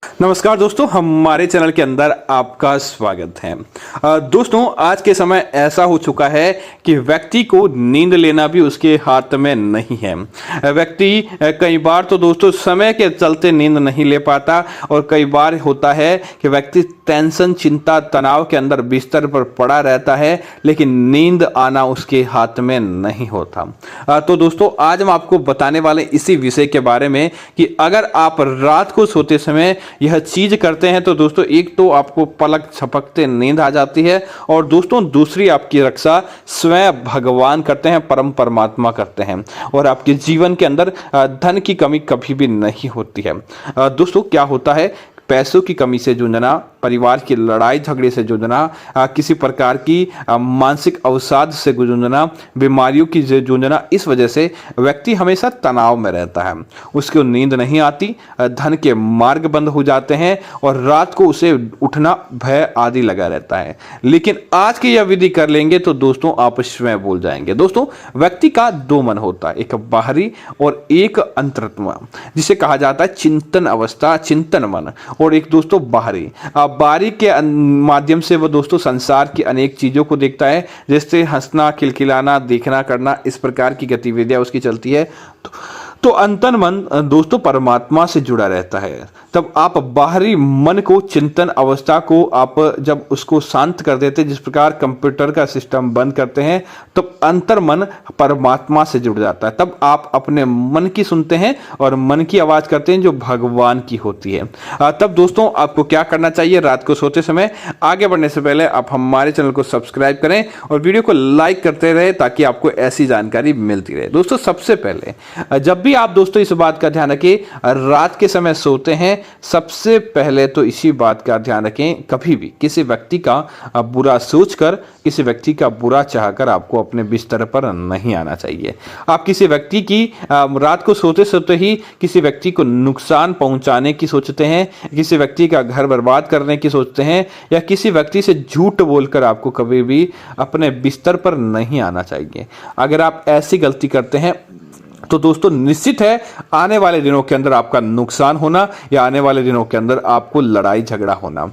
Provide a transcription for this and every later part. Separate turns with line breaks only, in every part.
नमस्कार दोस्तों, हमारे चैनल के अंदर आपका स्वागत है। दोस्तों, आज के समय ऐसा हो चुका है कि व्यक्ति को नींद लेना भी उसके हाथ में नहीं है। व्यक्ति कई बार तो दोस्तों समय के चलते नींद नहीं ले पाता और कई बार होता है कि व्यक्ति टेंशन, चिंता, तनाव के अंदर बिस्तर पर पड़ा रहता है, लेकिन नींद आना उसके हाथ में नहीं होता। तो दोस्तों, आज हम आपको बताने वाले इसी विषय के बारे में कि अगर आप रात को सोते समय यह चीज करते हैं तो दोस्तों, एक तो आपको पलक झपकते नींद आ जाती है और दोस्तों दूसरी आपकी रक्षा स्वयं भगवान करते हैं, परम परमात्मा करते हैं और आपके जीवन के अंदर धन की कमी कभी भी नहीं होती है। दोस्तों, क्या होता है, पैसों की कमी से जूझना, परिवार की लड़ाई झगड़े से जूझना, किसी प्रकार की मानसिक अवसाद से जूझना, बीमारियों की जूझना, इस वजह से व्यक्ति हमेशा तनाव में रहता है। उसको नींद नहीं आती, धन के मार्ग बंद हो जाते हैं और रात को उसे उठना भय आदि लगा रहता है। लेकिन आज की यह विधि कर लेंगे तो दोस्तों आप स्वयं भूल जाएंगे। दोस्तों, व्यक्ति का दो मन होता है, एक बाहरी और एक अंतरात्मा, जिसे कहा जाता है चिंतन अवस्था, चिंतन मन, और एक दोस्तों बाहरी। बाहरी के माध्यम से वो दोस्तों संसार की अनेक चीजों को देखता है, जैसे हंसना, खिलखिलाना, देखना, करना, इस प्रकार की गतिविधियां उसकी चलती है। तो अंतन मन दोस्तों परमात्मा से जुड़ा रहता है। तब आप बाहरी मन को, चिंतन अवस्था को आप जब उसको शांत कर देते, जिस प्रकार कंप्यूटर का सिस्टम बंद करते हैं, तब अंतर मन परमात्मा से जुड़ जाता है। तब आप अपने मन की सुनते हैं और मन की आवाज करते हैं जो भगवान की होती है। तब दोस्तों आपको क्या करना चाहिए, रात को सोते समय आगे बढ़ने से पहले आप हमारे चैनल को सब्सक्राइब करें और वीडियो को लाइक करते रहे ताकि आपको ऐसी जानकारी मिलती रहे। दोस्तों, सबसे पहले जब भी आप दोस्तों इस बात का ध्यान रखें, रात के समय सोते हैं, सबसे पहले तो इसी बात का ध्यान रखें, कभी भी किसी व्यक्ति का बुरा सोचकर, किसी व्यक्ति का बुरा चाहकर आपको अपने बिस्तर पर नहीं आना चाहिए। आप किसी व्यक्ति की रात को सोते सोते ही किसी व्यक्ति को नुकसान पहुंचाने की सोचते हैं, किसी व्यक्ति का घर बर्बाद करने की सोचते हैं, या किसी व्यक्ति से झूठ बोलकर आपको कभी भी अपने बिस्तर पर नहीं आना चाहिए। अगर आप ऐसी गलती करते हैं तो दोस्तों निश्चित है आने वाले दिनों के अंदर आपका नुकसान होना या आने वाले दिनों के अंदर आपको लड़ाई झगड़ा होना।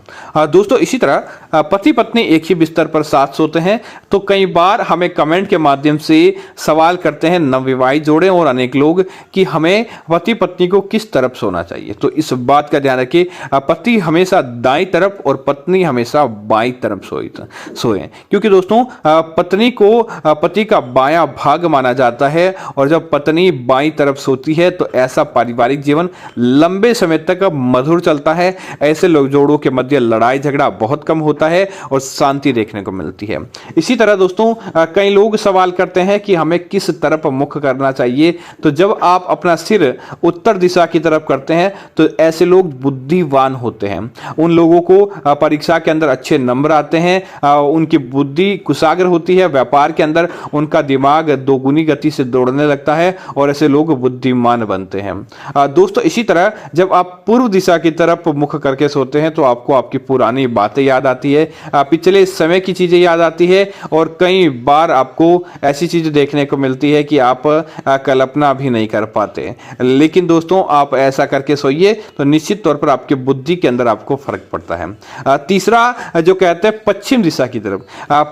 दोस्तों, इसी तरह पति पत्नी एक ही बिस्तर पर साथ सोते हैं तो कई बार हमें कमेंट के माध्यम से सवाल करते हैं नवविवाहित जोड़े और अनेक लोग कि हमें पति पत्नी को किस तरफ सोना चाहिए। तो इस बात का ध्यान रखिए, पति हमेशा दाईं तरफ और पत्नी हमेशा बाईं तरफ सोए, क्योंकि दोस्तों पत्नी को पति का बायां भाग माना जाता है और जब पत्नी बाईं तरफ सोती है तो ऐसा पारिवारिक जीवन लंबे समय तक मधुर चलता है। ऐसे लोग जोड़ों के मध्य लड़ाई झगड़ा बहुत कम होता है और शांति देखने को मिलती है। इसी तरह दोस्तों कई लोग सवाल करते हैं कि हमें किस तरफ मुख करना चाहिए। तो जब आप अपना सिर उत्तर दिशा की तरफ करते हैं तो ऐसे लोग बुद्धिवान होते हैं। उन लोगों को परीक्षा के अंदर अच्छे नंबर आते हैं, उनकी बुद्धि कुशाग्र होती है, व्यापार के अंदर उनका दिमाग दोगुनी गति से दौड़ने लगता है और ऐसे लोग बुद्धिमान बनते हैं। दोस्तों, इसी तरह जब आप पूर्व दिशा की तरफ मुख करके सोते हैं तो आपको आपकी पुरानी बातें याद आती है, पिछले समय की चीजें याद आती है और कई बार आपको ऐसी चीजें देखने को मिलती है कि आप कल्पना भी नहीं कर पाते। लेकिन दोस्तों आप ऐसा करके सोइए तो निश्चित तौर पर आपकी बुद्धि के अंदर आपको फर्क पड़ता है। तीसरा जो कहते हैं पश्चिम दिशा की तरफ,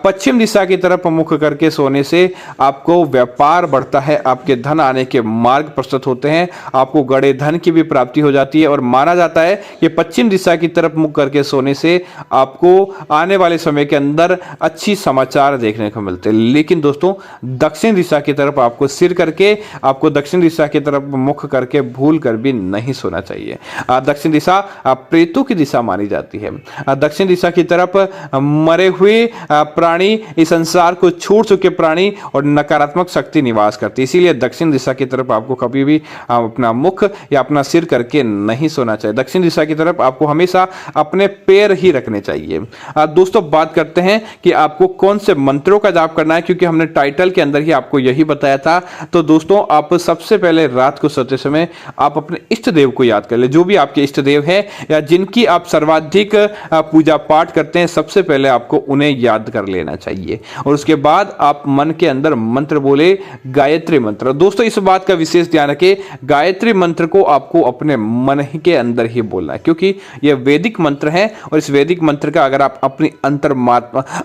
पश्चिम दिशा की तरफ मुख करके सोने से आपको व्यापार बढ़ता है, आपके धन आने के मार्ग प्रस्तुत होते हैं, आपको गड़े धन की भी प्राप्ति हो जाती है और माना जाता है कि पश्चिम दिशा की तरफ मुख करके सोने से आपको आने वाले समय के अंदर अच्छी समाचार देखने को मिलते हैं। लेकिन दोस्तों दक्षिण दिशा की तरफ आपको सिर करके, आपको दक्षिण दिशा की तरफ मुख करके भूल कर भी नहीं सोना चाहिए। दक्षिण दिशा प्रेतों की दिशा मानी जाती है। दक्षिण दिशा की तरफ मरे हुए प्राणी, इस संसार को छोड़ चुके प्राणी और नकारात्मक शक्ति निवास करती है। इसीलिए दक्षिण दिशा की तरफ आपको कभी भी अपना मुख या अपना सिर करके नहीं सोना चाहिए। दक्षिण दिशा की तरफ आपको हमेशा अपने पैर ही रखने चाहिए। दोस्तों बात करते हैं कि आपको कौन से मंत्रों का जाप करना है, क्योंकि हमने टाइटल के अंदर ही आपको यही बताया था। तो दोस्तों आप सबसे पहले रात को सोते समय आप अपने इष्ट देव को याद कर ले, जो भी आपके इष्ट देव है या जिनकी आप सर्वाधिक पूजा पाठ करते हैं, सबसे पहले आपको उन्हें याद कर लेना चाहिए और उसके बाद आप मन के अंदर मंत्र बोले, गायत्री मंत्र। दोस्तों दोस्तों इस बात का विशेष ध्यान रखें, गायत्री मंत्र को आपको अपने मन ही के अंदर ही बोलना है, क्योंकि यह वैदिक मंत्र है और इस वैदिक मंत्र का अगर आप अपनी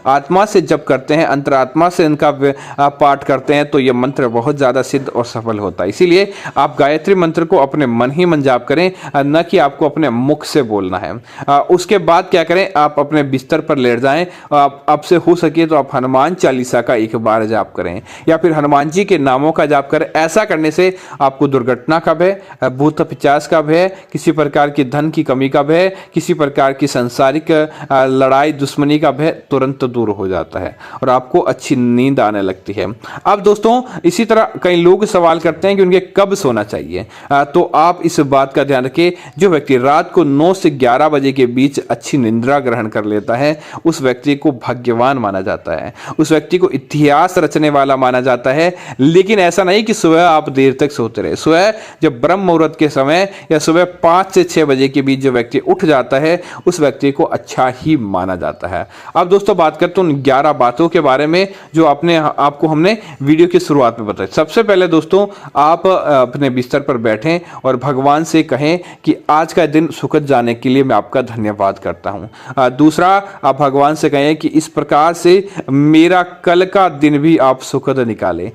आत्मा से जप करते हैं, अंतरात्मा से इनका पाठ करते हैं, तो यह मंत्र बहुत ज्यादा सिद्ध और सफल होता है। इसीलिए आप गायत्री मंत्र को अपने मन ही मन जाप करें, न कि आपको अपने मुख से बोलना है। उसके बाद क्या करें, आप अपने बिस्तर पर लेट जाएं, आपसे हो सके तो आप हनुमान चालीसा का एक बार जाप करें या फिर हनुमान जी के नामों का जाप करें। ऐसा करने से आपको दुर्घटना का भय, भूत पिशाच का भय, किसी प्रकार की धन की कमी का भय, किसी प्रकार की सांसारिक लड़ाई दुश्मनी का भय तुरंत दूर हो जाता है और आपको अच्छी नींद आने लगती है। अब दोस्तों इसी तरह कई लोग सवाल करते हैं कि उनके कब सोना चाहिए, तो आप इस बात का ध्यान रखें, जो व्यक्ति रात को 9 से 11 बजे के बीच अच्छी निंद्रा ग्रहण कर लेता है, उस व्यक्ति को भाग्यवान माना जाता है, उस व्यक्ति को इतिहास रचने वाला माना जाता है। लेकिन ऐसा नहीं कि सुबह आप देर तक सोते रहे। सुबह जब ब्रह्म मुहूर्त के समय या सुबह 5 से 6 बजे के बीच जो व्यक्ति उठ जाता है, उस व्यक्ति को अच्छा ही माना जाता है। अब दोस्तों बात करते हैं उन 11 बातों के बारे में जो आपको हमने वीडियो की शुरुआत में बताई। सबसे पहले दोस्तों आप अपने बिस्तर पर बैठें और भगवान से कहें कि आज का दिन सुखद जाने के लिए मैं आपका धन्यवाद करता हूं। दूसरा, आप भगवान से कहें कि इस प्रकार से मेरा कल का दिन भी आप सुखद निकालें।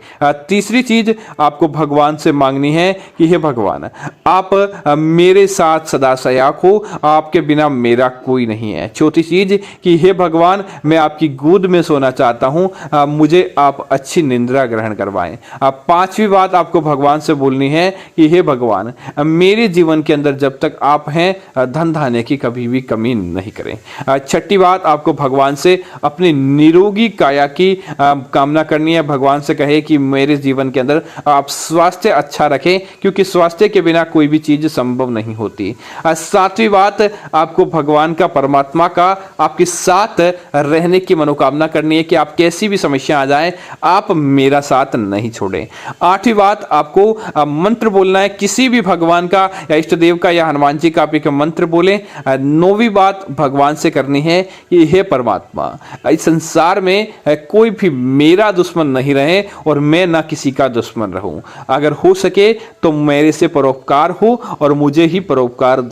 तीसरी चीज आपको भगवान से मांगनी है कि हे भगवान, आप मेरे साथ सदा सयाक हो, आपके बिना मेरा कोई नहीं है। चौथी चीज कि हे भगवान, मैं आपकी गोद में सोना चाहता हूं, मुझे आप अच्छी निंद्रा ग्रहण करवाएं। पांचवी बात आपको भगवान से बोलनी है कि हे भगवान, मेरे जीवन के अंदर जब तक आप हैं, धन धान्य की कभी भी कमी नहीं करें। छठी बात आपको भगवान से अपनी निरोगी काया की कामना करनी है। भगवान से कहे कि मेरे जीवन के अंदर आप स्वास्थ्य अच्छा रखें, क्योंकि स्वास्थ्य के बिना कोई भी चीज संभव नहीं होती। सातवीं बात आपको भगवान का, परमात्मा का आपके साथ रहने की मनोकामना करनी है कि आप कैसी भी समस्या आ जाए, आप मेरा साथ नहीं छोड़ें। आठवीं बात आपको मंत्र बोलना है, किसी भी भगवान का या इष्ट देव का या हनुमान जी का आप एक मंत्र बोलें। नौवीं बात भगवान से करनी है कि हे परमात्मा, इस संसार में कोई भी मेरा दुश्मन नहीं रहे और मैं ना किसी का दुश्मन रहूं। अगर हो सके तो मेरे से परोपकार हो और मुझे ही परोपकार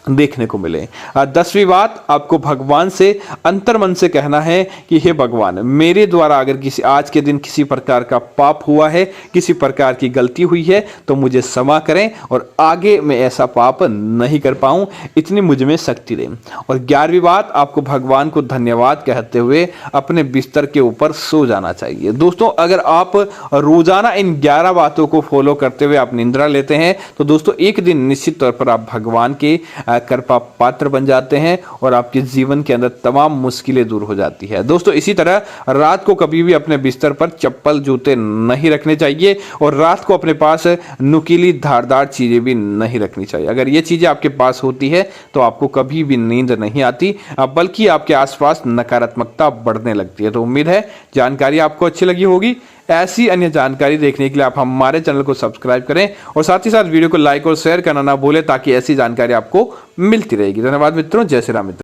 देखने को मिले। 10वीं बात आपको भगवान से अंतर मन से कहना है कि हे भगवान, मेरे द्वारा अगर आज के दिन किसी प्रकार का पाप हुआ है, किसी प्रकार की गलती हुई है, तो मुझे क्षमा करें और आगे मैं ऐसा पाप नहीं कर पाऊं, इतनी मुझ में शक्ति दें। और 11वीं बात आपको भगवान को धन्यवाद कहते हुए अपने बिस्तर के ऊपर सो जाना चाहिए। दोस्तों अगर आप रोजाना इन 11 बातों को फॉलो करते हुए आप निंद्रा लेते हैं, तो दोस्तों एक दिन निश्चित तौर पर आप भगवान के कृपा पात्र बन जाते हैं और आपके जीवन के अंदर तमाम मुश्किलें दूर हो जाती है। दोस्तों इसी तरह रात को कभी भी अपने बिस्तर पर चप्पल जूते नहीं रखने चाहिए और रात को अपने पास नुकीली धारदार चीजें भी नहीं रखनी चाहिए। अगर ये चीजें आपके पास होती है तो आपको कभी भी नींद नहीं आती, बल्कि आपके आसपास नकारात्मकता बढ़ने लगती है। तो उम्मीद है जानकारी आपको अच्छी लगी होगी। ऐसी अन्य जानकारी देखने के लिए आप हमारे चैनल को सब्सक्राइब करें और साथ ही साथ वीडियो को लाइक और शेयर करना ना भूलें, ताकि ऐसी जानकारी आपको मिलती रहेगी। धन्यवाद मित्रों, जय श्री राम मित्रों।